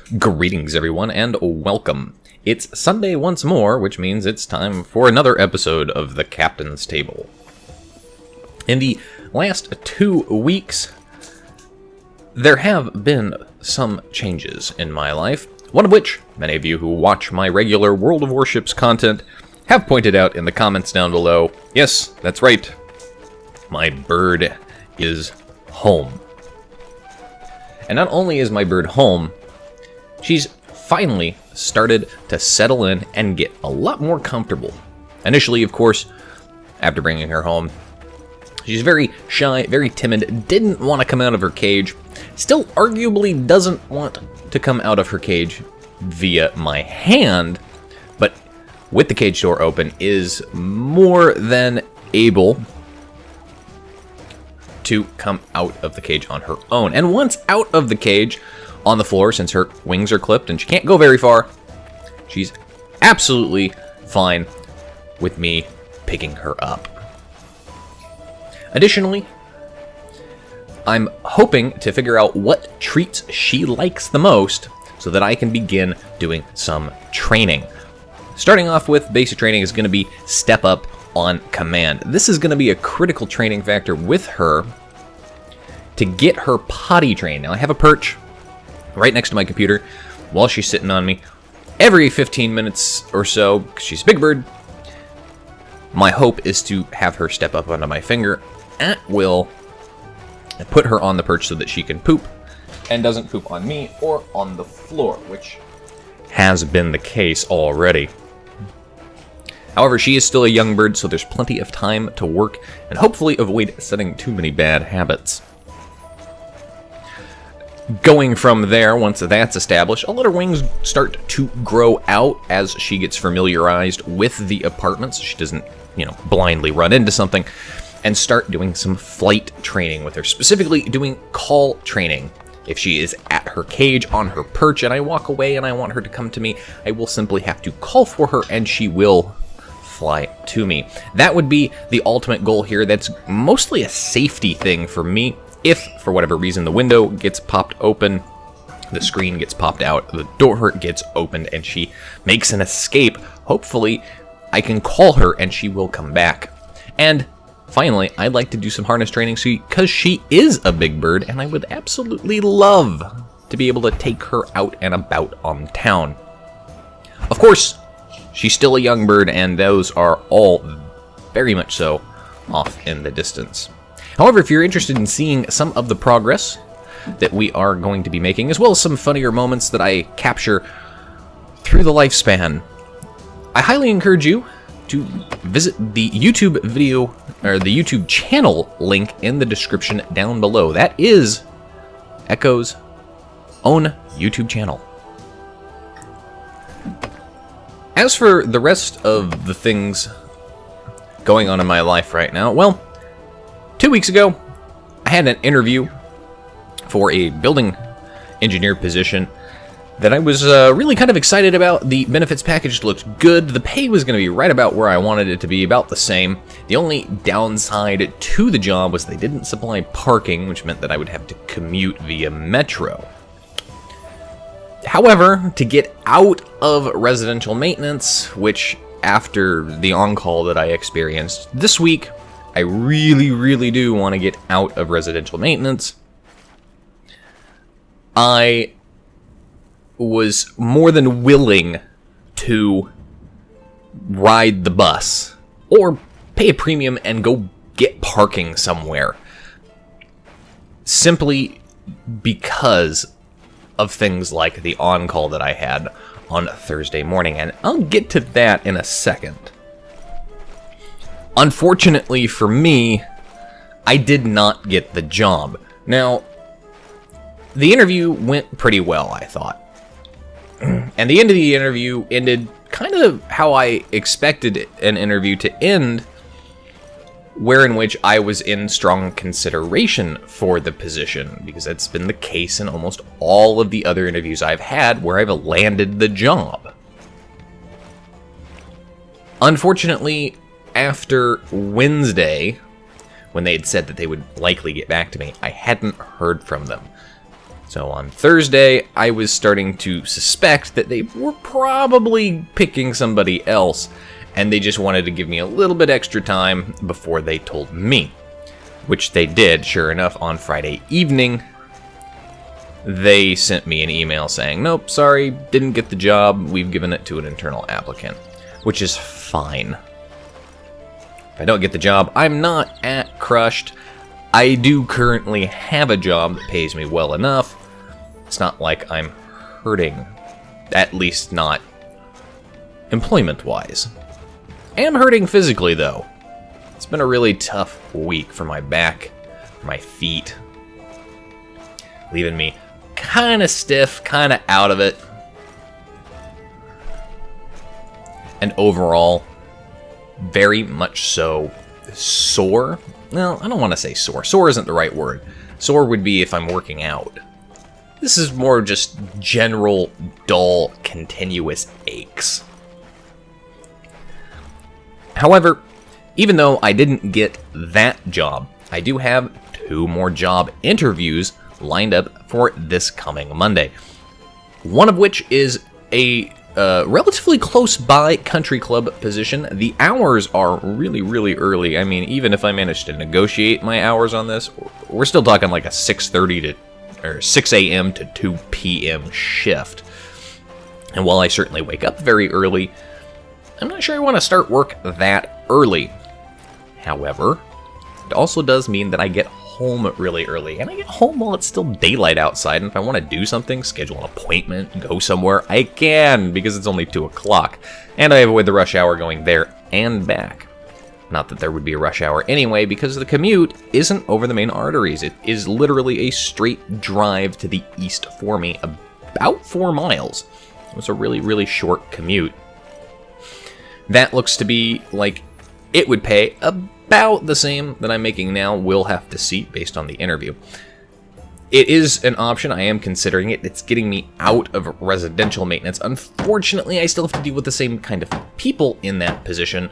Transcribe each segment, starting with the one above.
Greetings, everyone, and welcome. It's Sunday once more, which means it's time for another episode of the Captain's Table. In the last 2 weeks, there have been some changes in my life, one of which many of you who watch my regular World of Warships content have pointed out in the comments down below. Yes, that's right. My bird is home. And not only is my bird home, she's finally started to settle in and get a lot more comfortable. Initially, of course, after bringing her home, she's very shy, very timid, didn't want to come out of her cage, still arguably doesn't want to come out of her cage via my hand, but with the cage door open is more than able to come out of the cage on her own. And once out of the cage, on the floor, since her wings are clipped and she can't go very far, she's absolutely fine with me picking her up. Additionally, I'm hoping to figure out what treats she likes the most so that I can begin doing some training. Starting off with basic training is going to be step up on command. This is going to be a critical training factor with her to get her potty trained. Now, I have a perch right next to my computer while she's sitting on me. Every 15 minutes or so, because she's a big bird, my hope is to have her step up onto my finger at will and put her on the perch so that she can poop and doesn't poop on me or on the floor, which has been the case already. However, she is still a young bird, so there's plenty of time to work and hopefully avoid setting too many bad habits. Going from there, once that's established, I'll let her wings start to grow out as she gets familiarized with the apartment so she doesn't, blindly run into something, and start doing some flight training with her, specifically doing call training. If she is at her cage on her perch and I walk away and I want her to come to me, I will simply have to call for her and she will fly to me. That would be the ultimate goal here. That's mostly a safety thing for me. If, for whatever reason, the window gets popped open, the screen gets popped out, the door gets opened, and she makes an escape, hopefully I can call her and she will come back. And finally, I'd like to do some harness training because she is a big bird, and I would absolutely love to be able to take her out and about on town. Of course, she's still a young bird, and those are all very much so off in the distance. However, if you're interested in seeing some of the progress that we are going to be making, as well as some funnier moments that I capture through the lifespan, I highly encourage you to visit the YouTube video, or the YouTube channel link in the description down below. That is Echo's own YouTube channel. As for the rest of the things going on in my life right now, well, 2 weeks ago, I had an interview for a building engineer position that I was really kind of excited about. The benefits package looked good. The pay was going to be right about where I wanted it to be, about the same. The only downside to the job was they didn't supply parking, which meant that I would have to commute via metro. However, to get out of residential maintenance, which after the on-call that I experienced this week, I really, really do want to get out of residential maintenance. I was more than willing to ride the bus or pay a premium and go get parking somewhere, simply because of things like the on-call that I had on Thursday morning, and I'll get to that in a second. Unfortunately for me, I did not get the job. Now, the interview went pretty well, I thought. And the end of the interview ended kind of how I expected an interview to end, where in which I was in strong consideration for the position, because that's been the case in almost all of the other interviews I've had where I've landed the job. Unfortunately, after Wednesday, when they had said that they would likely get back to me, I hadn't heard from them. So on Thursday, I was starting to suspect that they were probably picking somebody else, and they just wanted to give me a little bit extra time before they told me, which they did. Sure enough, on Friday evening, they sent me an email saying, nope, sorry, didn't get the job, we've given it to an internal applicant, which is fine. If I don't get the job, I'm not crushed. I do currently have a job that pays me well enough. It's not like I'm hurting, at least not employment-wise. I am hurting physically, though. It's been a really tough week for my back, for my feet, leaving me kind of stiff, kind of out of it. And overall, very much so sore. Well, I don't want to say sore. Sore isn't the right word. Sore would be if I'm working out. This is more just general, dull, continuous aches. However, even though I didn't get that job, I do have 2 more job interviews lined up for this coming Monday. One of which is a relatively close by country club position. The hours are really, really early. I mean, even if I manage to negotiate my hours on this, we're still talking like a 6 a.m. to 2 p.m. shift. And while I certainly wake up very early, I'm not sure I want to start work that early. However, it also does mean that I get home really early, and I get home while it's still daylight outside, and if I want to do something, schedule an appointment, go somewhere, I can, because it's only 2 o'clock, and I avoid the rush hour going there and back. Not that there would be a rush hour anyway, because the commute isn't over the main arteries. It is literally a straight drive to the east for me, about 4 miles. It's a really, really short commute. That looks to be like it would pay about the same that I'm making now. We'll have to see based on the interview. It is an option. I am considering it. It's getting me out of residential maintenance. Unfortunately, I still have to deal with the same kind of people in that position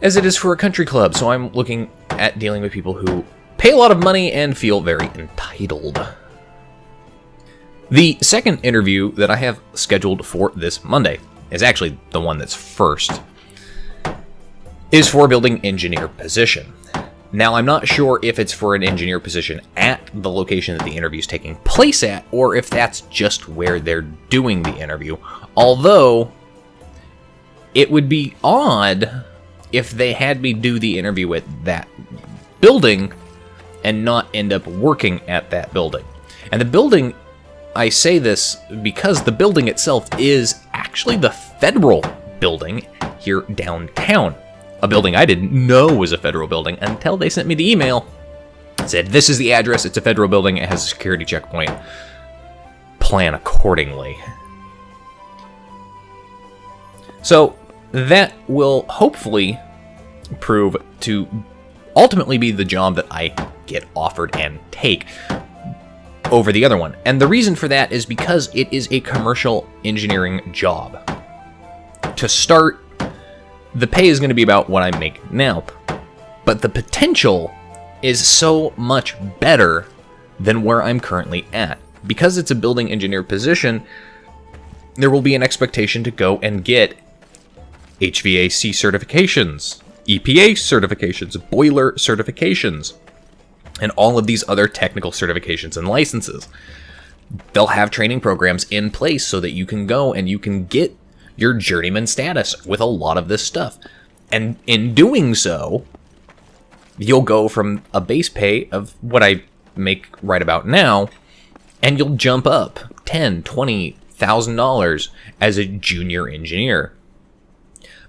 as it is for a country club. So I'm looking at dealing with people who pay a lot of money and feel very entitled. The second interview that I have scheduled for this Monday is actually the one that's first, is for a building engineer position. Now, I'm not sure if it's for an engineer position at the location that the interview is taking place at, or if that's just where they're doing the interview. Although, it would be odd if they had me do the interview at that building and not end up working at that building. And the building, I say this because the building itself is actually the federal building here downtown. A building I didn't know was a federal building until they sent me the email. It said, this is the address, it's a federal building, it has a security checkpoint. Plan accordingly. So that will hopefully prove to ultimately be the job that I get offered and take over the other one. And the reason for that is because it is a commercial engineering job. To start, the pay is going to be about what I make now, but the potential is so much better than where I'm currently at. Because it's a building engineer position, there will be an expectation to go and get HVAC certifications, EPA certifications, boiler certifications, and all of these other technical certifications and licenses. They'll have training programs in place so that you can go and you can get your journeyman status with a lot of this stuff. And in doing so, you'll go from a base pay of what I make right about now, and you'll jump up $10,000, $20,000 as a junior engineer.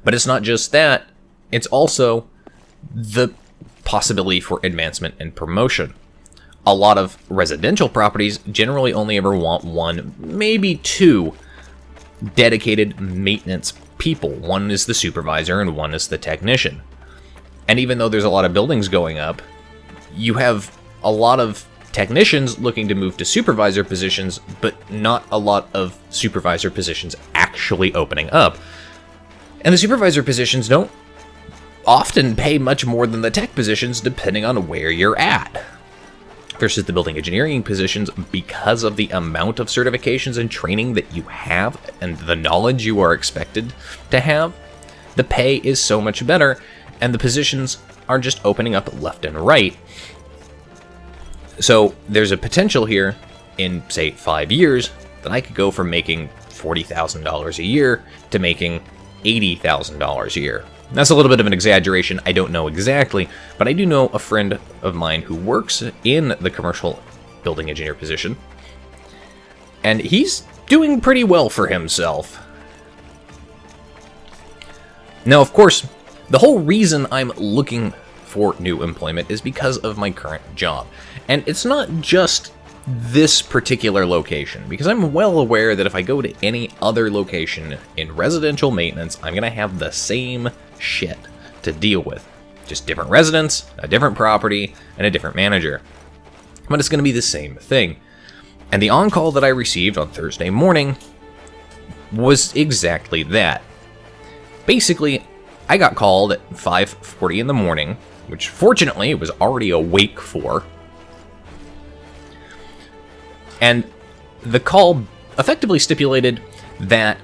But it's not just that, it's also the possibility for advancement and promotion. A lot of residential properties generally only ever want 1, maybe 2 dedicated maintenance people. One is the supervisor and one is the technician. And even though there's a lot of buildings going up, you have a lot of technicians looking to move to supervisor positions, but not a lot of supervisor positions actually opening up. And the supervisor positions don't often pay much more than the tech positions, depending on where you're at. versus the building engineering positions, because of the amount of certifications and training that you have and the knowledge you are expected to have, the pay is so much better, and the positions are just opening up left and right. So there's a potential here in, say, 5 years that I could go from making $40,000 a year to making $80,000 a year. That's a little bit of an exaggeration, I don't know exactly, but I do know a friend of mine who works in the commercial building engineer position, and he's doing pretty well for himself. Now, of course, the whole reason I'm looking for new employment is because of my current job. And it's not just this particular location, because I'm well aware that if I go to any other location in residential maintenance, I'm going to have the same shit to deal with. Just different residents, a different property, and a different manager. But it's going to be the same thing. And the on-call that I received on Thursday morning was exactly that. Basically, I got called at 5:40 in the morning, which fortunately I was already awake for. And the call effectively stipulated that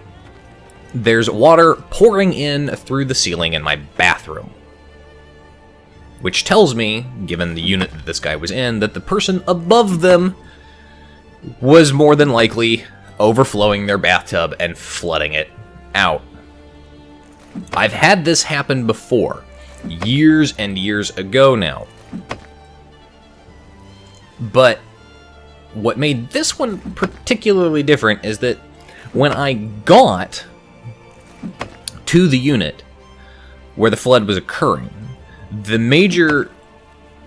there's water pouring in through the ceiling in my bathroom. Which tells me, given the unit that this guy was in, that the person above them was more than likely overflowing their bathtub and flooding it out. I've had this happen before, years and years ago now. But what made this one particularly different is that when I got to the unit where the flood was occurring, the major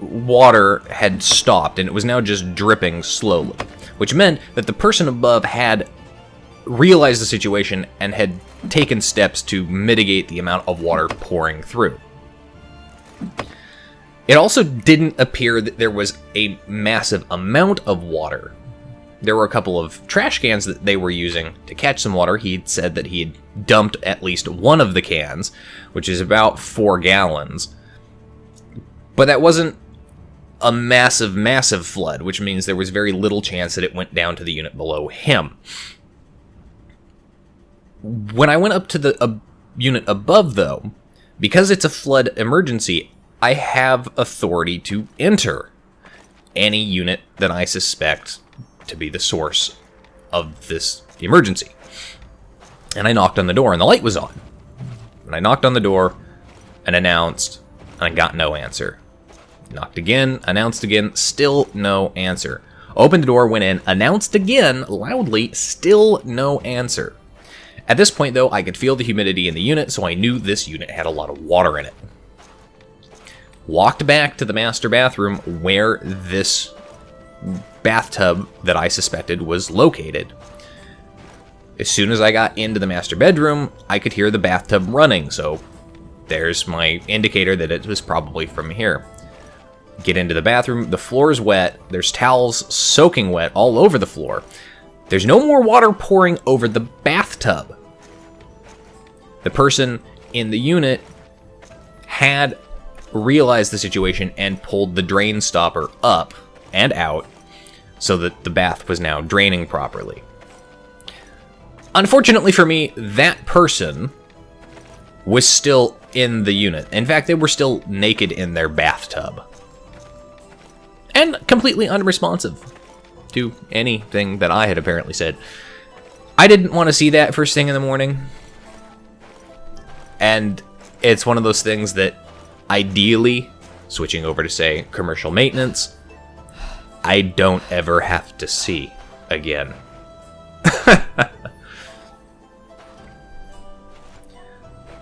water had stopped and it was now just dripping slowly, which meant that the person above had realized the situation and had taken steps to mitigate the amount of water pouring through. It also didn't appear that there was a massive amount of water. There were a couple of trash cans that they were using to catch some water. He'd said that he had dumped at least one of the cans, which is about 4 gallons. But that wasn't a massive, massive flood, which means there was very little chance that it went down to the unit below him. When I went up to the unit above, though, because it's a flood emergency, I have authority to enter any unit that I suspect to be the source of this emergency. And I knocked on the door, and the light was on. And I knocked on the door and announced, and I got no answer. Knocked again, announced again, still no answer. Opened the door, went in, announced again, loudly, still no answer. At this point, though, I could feel the humidity in the unit, so I knew this unit had a lot of water in it. Walked back to the master bathroom where this bathtub that I suspected was located. As soon as I got into the master bedroom, I could hear the bathtub running, so there's my indicator that it was probably from here. Get into the bathroom, the floor is wet, there's towels soaking wet all over the floor. There's no more water pouring over the bathtub. The person in the unit had realized the situation and pulled the drain stopper up and out so that the bath was now draining properly. Unfortunately for me, that person was still in the unit. In fact, they were still naked in their bathtub. And completely unresponsive to anything that I had apparently said. I didn't want to see that first thing in the morning. And it's one of those things that ideally, switching over to, say, commercial maintenance, I don't ever have to see again.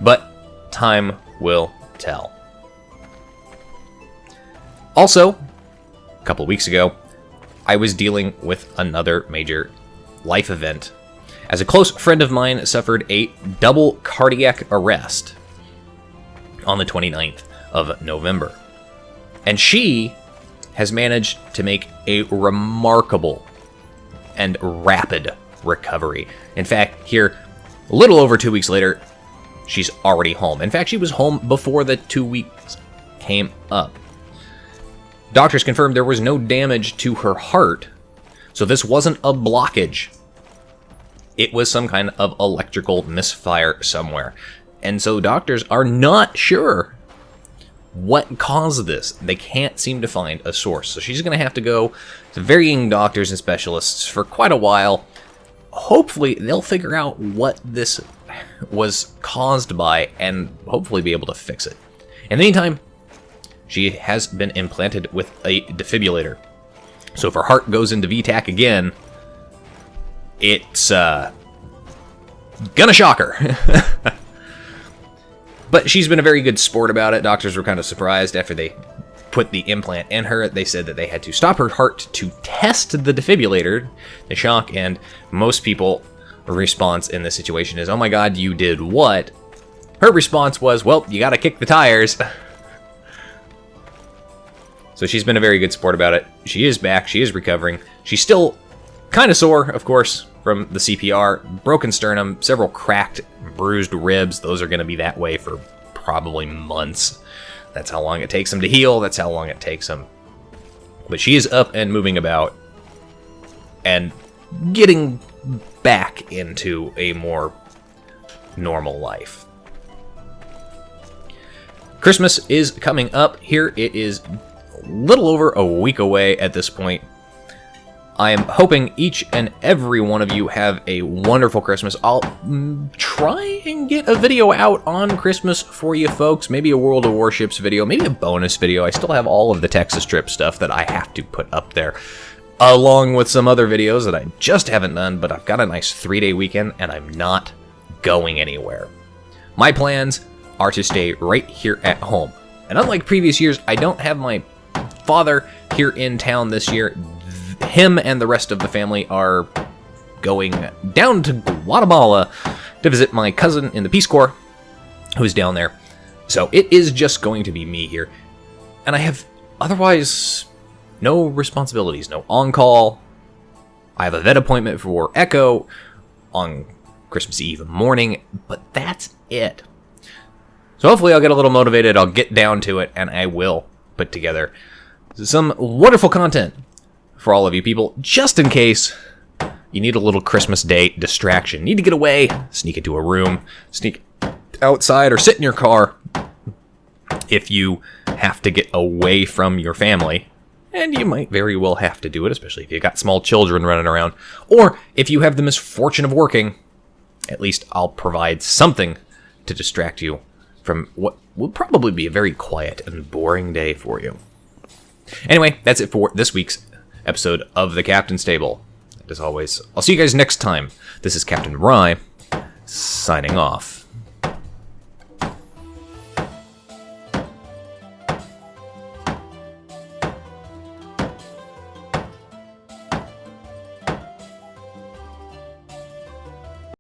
But time will tell. Also, a couple weeks ago, I was dealing with another major life event, as a close friend of mine suffered a double cardiac arrest on the 29th of November. And she has managed to make a remarkable and rapid recovery. In fact, here, a little over 2 weeks later, she's already home. In fact, she was home before the 2 weeks came up. Doctors confirmed there was no damage to her heart, so this wasn't a blockage. It was some kind of electrical misfire somewhere. And so doctors are not sure what caused this. They can't seem to find a source. So she's going to have to go to varying doctors and specialists for quite a while. Hopefully they'll figure out what this was caused by and hopefully be able to fix it. In the meantime, she has been implanted with a defibrillator. So if her heart goes into VTAC again, it's gonna shock her. But she's been a very good sport about it. Doctors were kind of surprised after they put the implant in her. They said that they had to stop her heart to test the defibrillator, the shock, and most people's response in this situation is, "Oh my god, you did what?" Her response was, "Well, you gotta kick the tires." So she's been a very good sport about it. She is back, she is recovering. She's still kind of sore, of course, from the CPR. Broken sternum, several cracked, bruised ribs. Those are going to be that way for probably months. That's how long it takes them to heal. That's how long it takes them. But she is up and moving about and getting back into a more normal life. Christmas is coming up here. It is a little over a week away at this point. I am hoping each and every one of you have a wonderful Christmas. I'll try and get a video out on Christmas for you folks. Maybe a World of Warships video, maybe a bonus video. I still have all of the Texas trip stuff that I have to put up there, along with some other videos that I just haven't done, but I've got a nice 3-day weekend and I'm not going anywhere. My plans are to stay right here at home. And unlike previous years, I don't have my father here in town this year. Him and the rest of the family are going down to Guatemala to visit my cousin in the Peace Corps, who's down there. So it is just going to be me here. And I have otherwise no responsibilities, no on-call. I have a vet appointment for Echo on Christmas Eve morning, but that's it. So hopefully I'll get a little motivated, I'll get down to it, and I will put together some wonderful content for all of you people, just in case you need a little Christmas Day distraction. Need to get away, sneak into a room, sneak outside, or sit in your car if you have to get away from your family. And you might very well have to do it, especially if you've got small children running around. Or if you have the misfortune of working, at least I'll provide something to distract you from what will probably be a very quiet and boring day for you. Anyway, that's it for this week's episode of the Captain's Table. As always, I'll see you guys next time. This is Captain Rye, signing off.